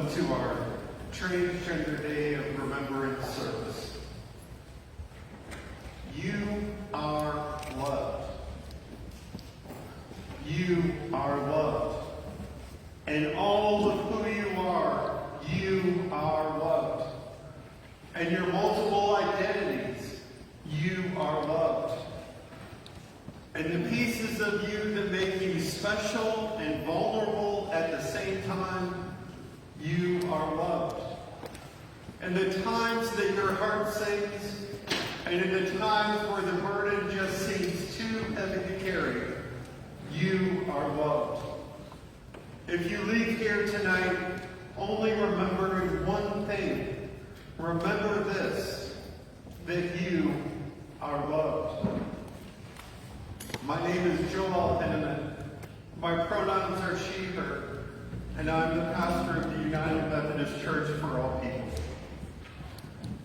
welcome to our Transgender Day of Remembrance service. You are loved. You are loved. And all of who you are loved. And your multiple identities, you are loved. And the pieces of you that make you special and vulnerable at the same time, you are loved. And the times that your heart sings, and in the times where the burden just seems too heavy to carry, you are loved. If you leave here tonight only remembering one thing, remember this, that you are loved. My name is Joel Henneman. My pronouns are she, her, and I'm the pastor of the United Methodist Church for All People.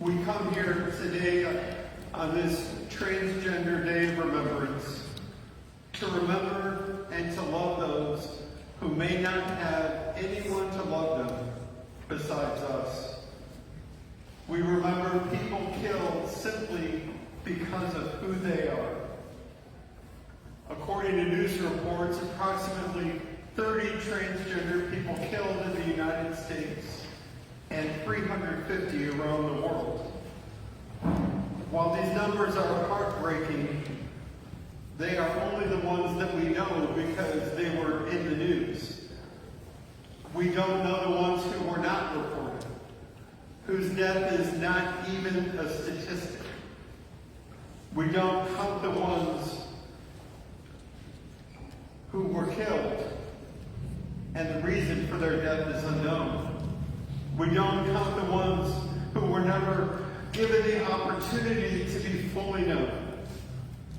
We come here today on this Transgender Day of Remembrance to remember and to love those who may not have anyone to love them besides us. We remember people killed simply because of who they are. According to news reports, approximately 30 transgender people killed in the United States and 350 around the world. While these numbers are heartbreaking, they are only the ones that we know because they were in the news. We don't know the ones who were not reported, whose death is not even a statistic. We don't count the ones who were killed, and the reason for their death is unknown. We don't count the ones who were never given the opportunity to be fully known,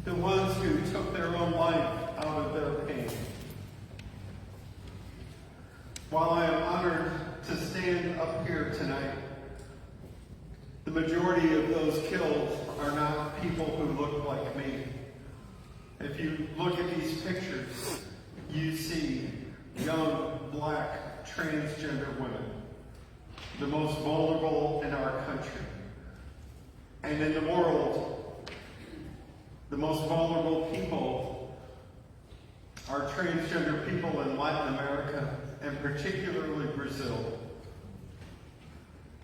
the ones who took their own life out of their pain. While I am honored to stand up here tonight, the majority of those killed are not people who look like me. If you look at these pictures, you see young, black, transgender women, the most vulnerable in our country. And in the world, the most vulnerable people are transgender people in Latin America, and particularly Brazil.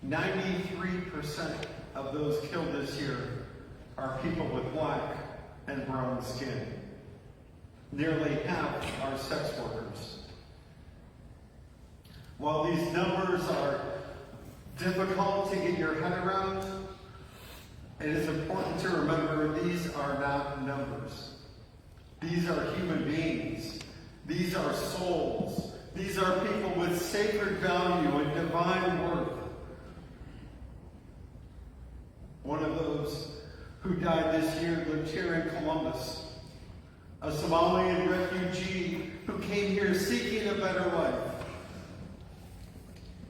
93% of those killed this year are people with black and brown skin. Nearly half are sex workers. While these numbers are difficult to get your head around, it is important to remember these are not numbers. These are human beings. These are souls. These are people with sacred value and divine worth. One of those who died this year lived here in Columbus, a Somalian refugee who came here seeking a better life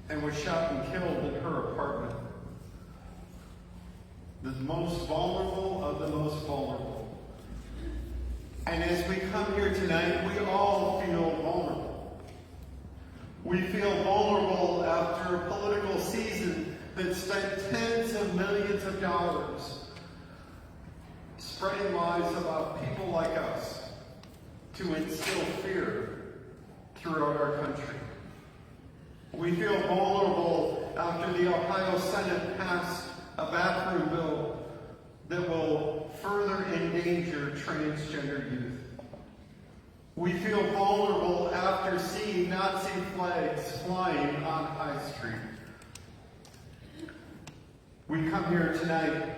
and was shot and killed in her apartment. The most vulnerable of the most vulnerable. And as we come here tonight, we all feel vulnerable. We feel vulnerable after a political season that spent tens of millions of dollars spreading lies about people like us to instill fear throughout our country. We feel vulnerable after the Ohio Senate passed a bathroom bill that will further endanger transgender youth. We feel vulnerable after seeing Nazi flags flying on High Street. We come here tonight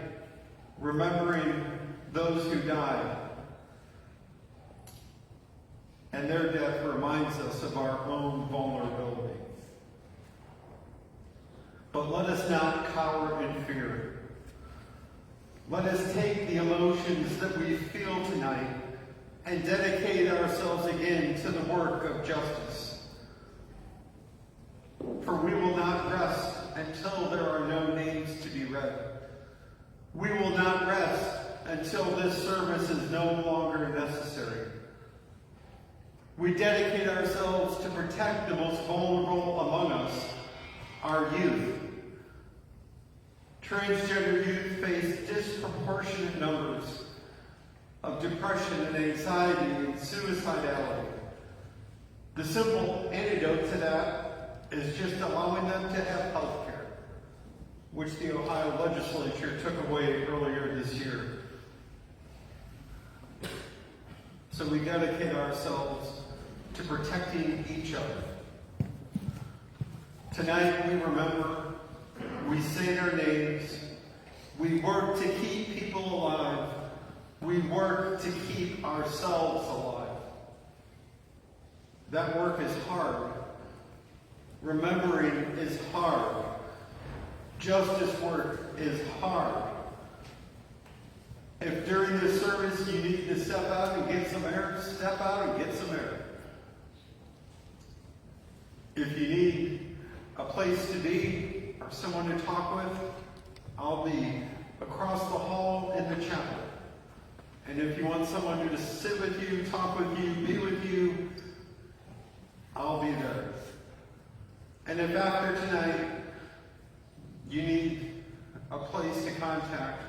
remembering those who died, and their death reminds us of our own vulnerability. But let us not cower in fear. Let us take the emotions that we feel tonight and dedicate ourselves again to the work of justice. For we will not rest until there are no names to be read. We will not rest until this service is no longer necessary. We dedicate ourselves to protect the most vulnerable among us Transgender youth face disproportionate numbers of depression and anxiety and suicidality. The simple antidote to that is just allowing them to have health care, which the Ohio legislature took away earlier this year. So we dedicate ourselves to protecting each other. Tonight we remember, we say their names, we work to keep people alive, we work to keep ourselves alive. That work is hard. Remembering is hard. Justice work is hard. If during this service you need to step out and get some air, step out and get some air. If you need a place to be or someone to talk with, I'll be across the hall in the chapel. And if you want someone to just sit with you, talk with you, be with you, I'll be there. And if after tonight you need a place to contact,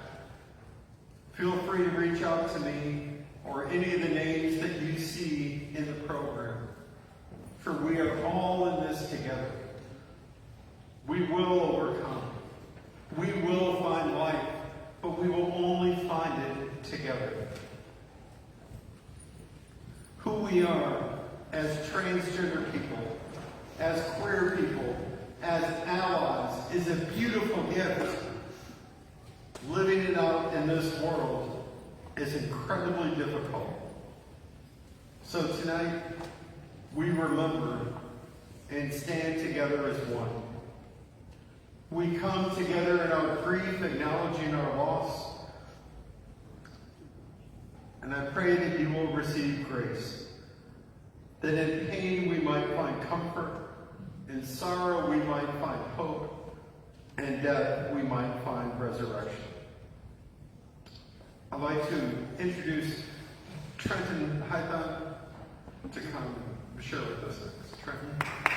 feel free to reach out to me or any of the names that you see in the program. For we are all in this together. We will overcome. We will find life, but we will only find it together. Who we are as transgender people, as queer people, as allies is a beautiful gift. Living it out in this world is incredibly difficult. So tonight, we remember and stand together as one. We come together in our grief, acknowledging our loss. And I pray that you will receive grace. That in pain we might find comfort, in sorrow we might find hope, and in death we might find resurrection. I'd like to introduce Trenton Hython to come share with us next. Trenton.